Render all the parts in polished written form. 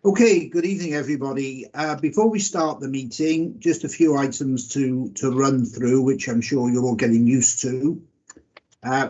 Okay, good evening, everybody. Before we start the meeting, just a few items to run through, which I'm sure you're all getting used to.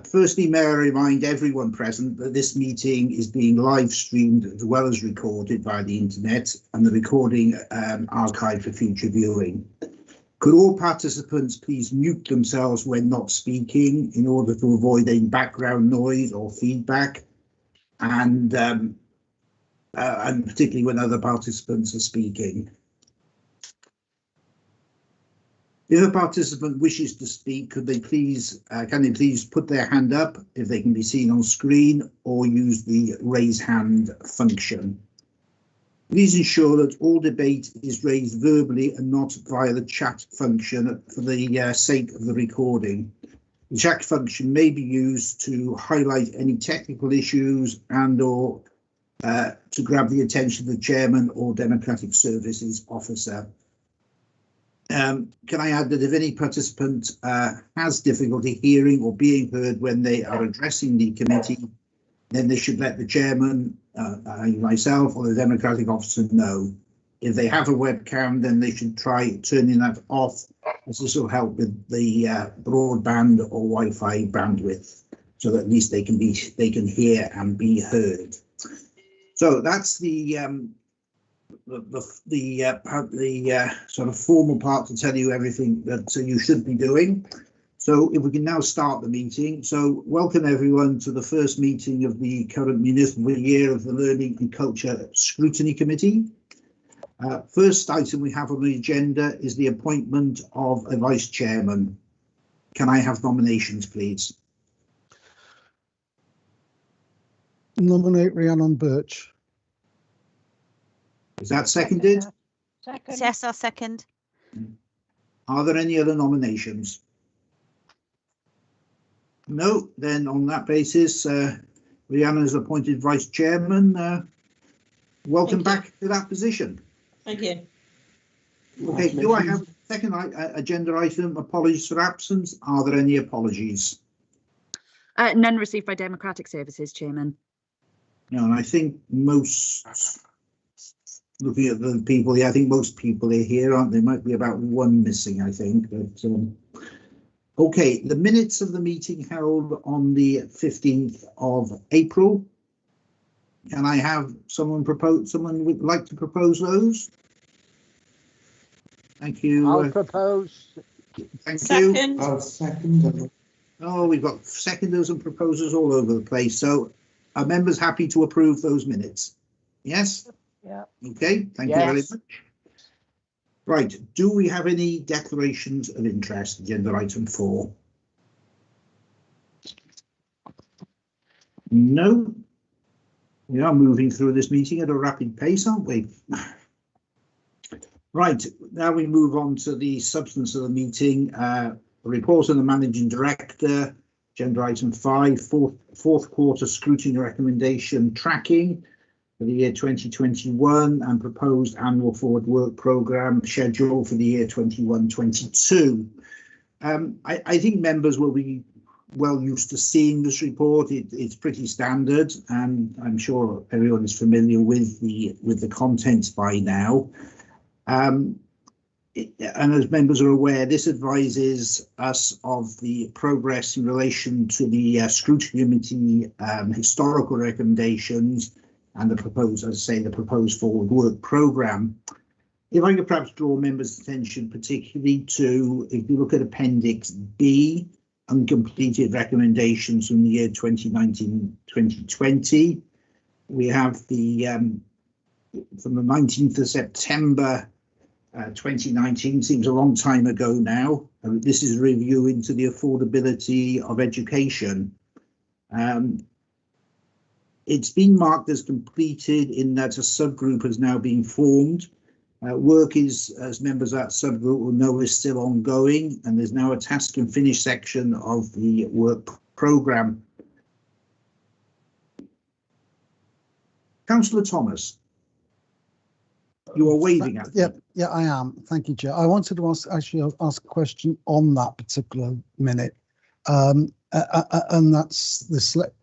Firstly, may I remind everyone present that this meeting is being live streamed as well as recorded via the internet, and the recording archived for future viewing. Could all participants please mute themselves when not speaking in order to avoid any background noise or feedback, and particularly when other participants are speaking. If a participant wishes to speak, can they please put their hand up if they can be seen on screen, or use the raise hand function. Please ensure that all debate is raised verbally and not via the chat function for the sake of the recording. The chat function may be used to highlight any technical issues and/or to grab the attention of the chairman or Democratic Services officer. Can I add that if any participant has difficulty hearing or being heard when they are addressing the committee, then they should let the chairman, myself, or the Democratic officer know. If they have a webcam, then they should try turning that off, as this will help with the broadband or Wi-Fi bandwidth, so that at least they can hear and be heard. So that's the sort of formal part to tell you everything that you should be doing. So if we can now start the meeting. So welcome everyone to the first meeting of the current municipal year of the Learning and Culture Scrutiny Committee. First item we have on the agenda is the appointment of a vice chairman. Can I have nominations, please? Nominate Rhiannon Birch. Is that seconded? Second. Yes, I'll second. Are there any other nominations? No, then on that basis, Rhiannon is appointed vice chairman. Welcome back to that position. Thank you. Okay, do I have a second agenda item? Apologies for absence. Are there any apologies? None received by Democratic Services, Chairman. No, and I think looking at the people here, I think most people are here, aren't there? Might be about one missing, I think. But okay, the minutes of the meeting held on the 15th of April. Can I have someone would like to propose those? Thank you. I'll propose. Thank Second. you. I'll second. Oh, we've got seconders and proposers all over the place. So are members happy to approve those minutes? Yes? Yeah. Okay, thank you very much. Right, do we have any declarations of interest? Agenda item 4. No. We are moving through this meeting at a rapid pace, aren't we? Right, now we move on to the substance of the meeting. Report on the Managing Director, agenda item 5, fourth quarter scrutiny recommendation tracking for the year 2021 and proposed annual forward work programme schedule for the year 21-22. I think members will be well used to seeing this report. It's pretty standard, and I'm sure everyone is familiar with the contents by now. And as members are aware, this advises us of the progress in relation to the Scrutiny Committee historical recommendations and the proposed forward work programme. If I could perhaps draw members' attention particularly to, if you look at Appendix B, uncompleted recommendations from the year 2019-2020. We have the from the 19th of September 2019, seems a long time ago now. This is a review into the affordability of education. It's been marked as completed in that a subgroup has now been formed. Work is, as members of that subgroup will know, is still ongoing, and there's now a task and finish section of the work programme. Councillor Thomas, you are waving at me. Yeah, I am. Thank you, Chair. I wanted to ask a question on that particular minute, and that's the select.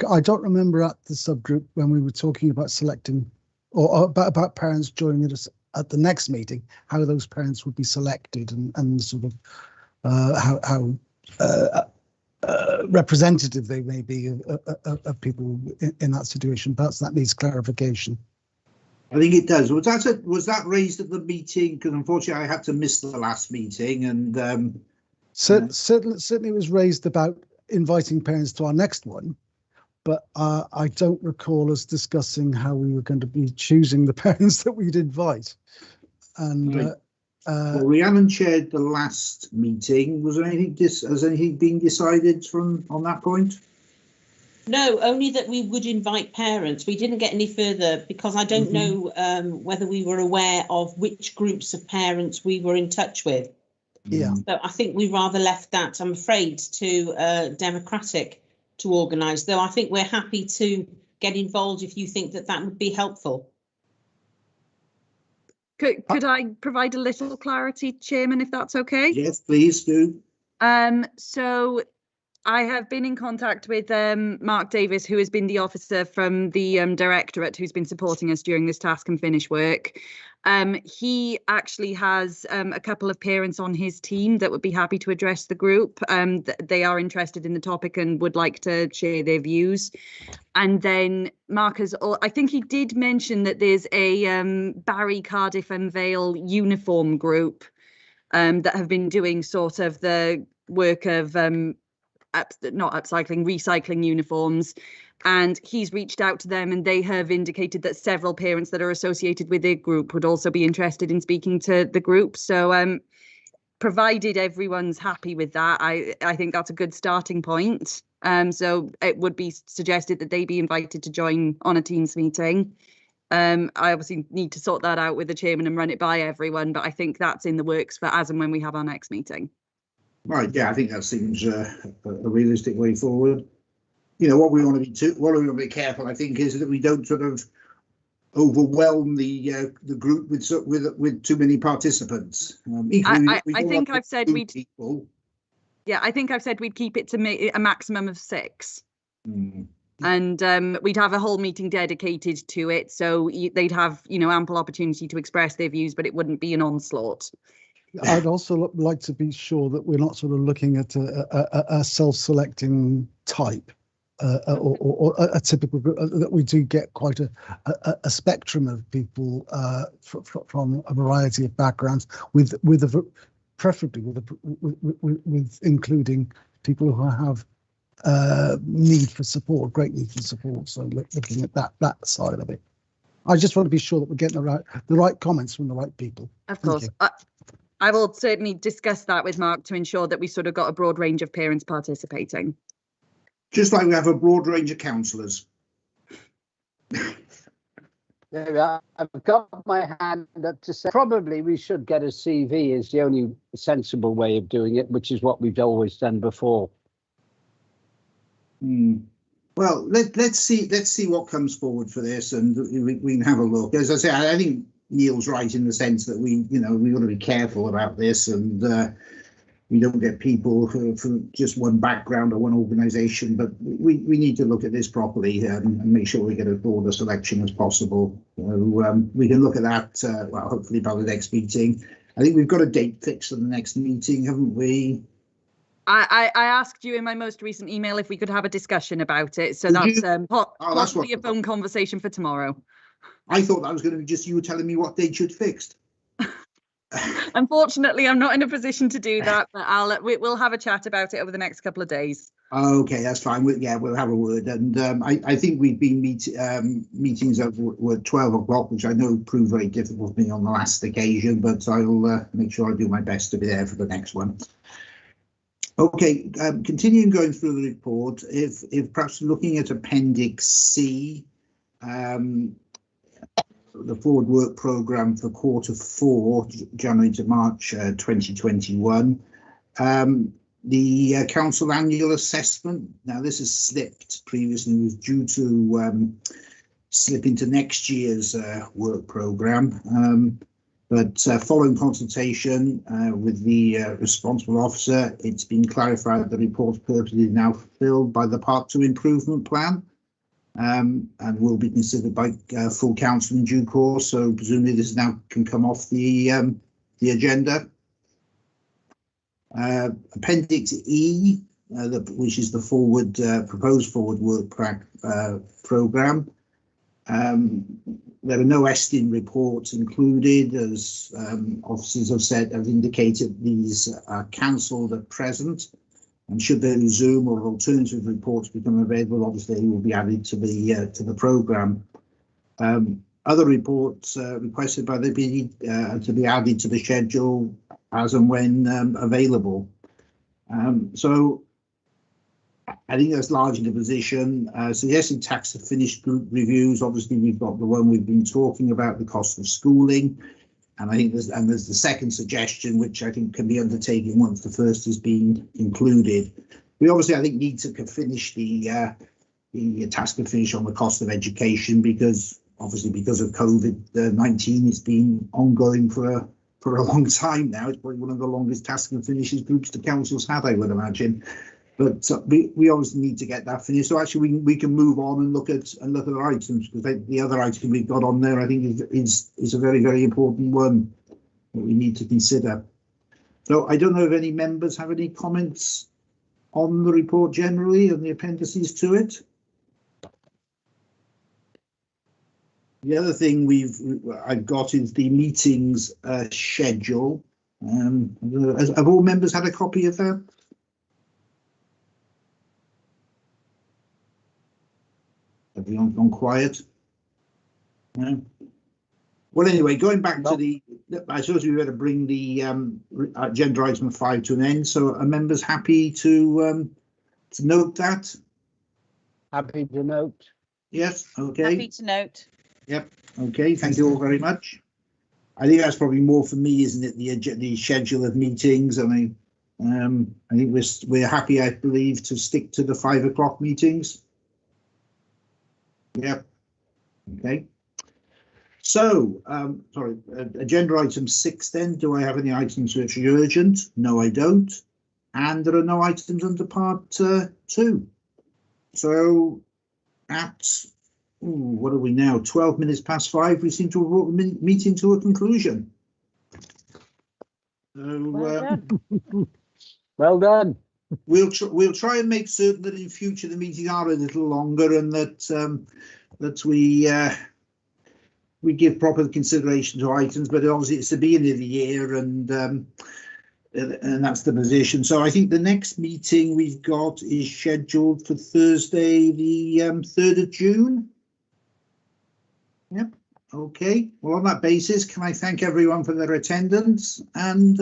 I don't remember at the subgroup when we were talking about selecting or about parents joining us at the next meeting, how those parents would be selected and sort of how representative they may be of people in that situation. Perhaps that needs clarification. I think it does. Was that raised at the meeting? Because unfortunately I had to miss the last meeting, and certainly it was raised about inviting parents to our next one, but I don't recall us discussing how we were going to be choosing the parents that we'd invite. And right. Well, we haven't shared the last meeting. Was there anything? Has anything been decided on that point? No, only that we would invite parents. We didn't get any further because I don't know whether we were aware of which groups of parents we were in touch with. Yeah. So I think we rather left that, I'm afraid, to Democratic to organise, though I think we're happy to get involved if you think that that would be helpful. Could I provide a little clarity, Chairman, if that's okay? Yes, please do. So I have been in contact with Mark Davis, who has been the officer from the Directorate who's been supporting us during this task and finish work. He actually has a couple of parents on his team that would be happy to address the group. They are interested in the topic and would like to share their views. And then Mark has, I think he did mention that there's a Barry, Cardiff and Vale uniform group that have been doing sort of the work of not upcycling, recycling uniforms. And he's reached out to them and they have indicated that several parents that are associated with their group would also be interested in speaking to the group. So provided everyone's happy with that, I think that's a good starting point. So it would be suggested that they be invited to join on a Teams meeting. I obviously need to sort that out with the chairman and run it by everyone, but I think that's in the works for as and when we have our next meeting. Right, yeah, I think that seems a realistic way forward. You know, what we want to be careful, I think, is that we don't sort of overwhelm the group with too many participants. Equally, I think I've said we'd people. Yeah, I think I've said we'd keep it to a maximum of 6. Mm. And we'd have a whole meeting dedicated to it, so they'd have, you know, ample opportunity to express their views, but it wouldn't be an onslaught. I'd also like to be sure that we're not sort of looking at a self-selecting type or a typical group, that we do get quite a spectrum of people from a variety of backgrounds, preferably with including people who have need for support, great need for support. So looking at that side of it, I just want to be sure that we're getting the right comments from the right people. Of course. I will certainly discuss that with Mark to ensure that we sort of got a broad range of parents participating. Just like we have a broad range of councillors. Yeah, I've got my hand up to say probably we should get a CV is the only sensible way of doing it, which is what we've always done before. Well, let's see what comes forward for this, and we can have a look. As I say, I think Neil's right in the sense that we got to be careful about this, and we don't get people from just one background or one organisation, but we need to look at this properly and make sure we get as broad a selection as possible. So, we can look at that, well, hopefully by the next meeting. I think we've got a date fixed for the next meeting, haven't we? I asked you in my most recent email if we could have a discussion about it, so that's possibly a phone conversation for tomorrow. I thought that was going to be just you telling me what date you'd fixed. Unfortunately, I'm not in a position to do that, but we'll have a chat about it over the next couple of days. Okay, that's fine. We'll have a word, and I think we've been meetings that were 12 o'clock, which I know proved very difficult for me on the last occasion, but I'll make sure I do my best to be there for the next one. Okay, continuing going through the report, if perhaps looking at Appendix C, the forward work programme for Q4, January to March 2021. The council annual assessment, now this has slipped previously, was due to slip into next year's work programme. But following consultation with the responsible officer, it's been clarified that the report's purpose is now fulfilled by the Part 2 improvement plan. and will be considered by full council in due course. So presumably this now can come off the agenda. Appendix E, which is the proposed forward work programme. There are no ESTIN reports included, as officers have indicated these are cancelled at present, and should they resume or alternative reports become available, obviously they will be added to the programme. Other reports requested by the BD to be added to the schedule as and when available. So I think that's largely the position. Suggested tax to finished group reviews. Obviously, we've got the one we've been talking about, the cost of schooling, and I think there's the second suggestion, which I think can be undertaken once the first has been included. We obviously, I think, need to finish the task to finish on the cost of education, because obviously because of COVID-19, it's been ongoing for a long time now. It's probably one of the longest task and finishes groups the council's had, I would imagine. But we obviously need to get that finished. So actually, we can move on and look at other items, because the other item we've got on there, I think, is a very, very important one that we need to consider. So I don't know if any members have any comments on the report generally and the appendices to it. The other thing I've got is the meetings schedule. Have all members had a copy of that? Everyone's gone quiet. No. Well, anyway, going back to I suppose we better bring the agenda item 5 to an end. So are members happy to note that? Happy to note. Yes. Okay. Happy to note. Yep. Okay. Thank you all very much. I think that's probably more for me, isn't it? The schedule of meetings. I mean, I think we're happy, I believe, to stick to the 5 o'clock meetings. Yeah. Okay. So, sorry, agenda item 6 then. Do I have any items which are urgent? No, I don't. And there are no items under part 2. So at, what are we now? 12 minutes past 5, we seem to have brought the meeting to a conclusion. So, Well done. Well done. We'll try and make certain that in future the meetings are a little longer, and that we give proper consideration to items. But obviously it's the beginning of the year, and that's the position. So I think the next meeting we've got is scheduled for Thursday, the 3rd of June. Yep. Okay. Well, on that basis, can I thank everyone for their attendance, and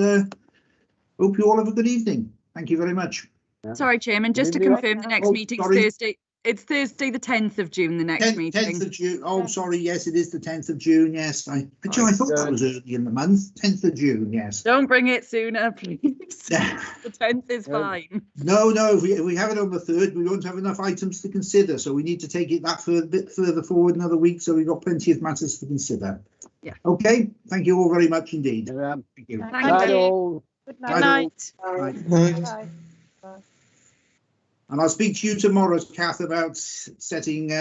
hope you all have a good evening. Thank you very much. Sorry, Chairman, just to confirm the next meeting's Thursday. It's Thursday, the 10th of June, the next meeting. 10th of June. Oh, sorry. Yes, it is the 10th of June. Yes. I thought that was early in the month. 10th of June. Yes. Don't bring it sooner, please. The 10th is fine. No. If we have it on the 3rd, we won't have enough items to consider. So we need to take it that bit further forward another week. So we've got plenty of matters to consider. Yeah. Okay. Thank you all very much indeed. Yeah. Thank you. Thank you. Good night. Good night. Bye. And I'll speak to you tomorrow, Kath, about setting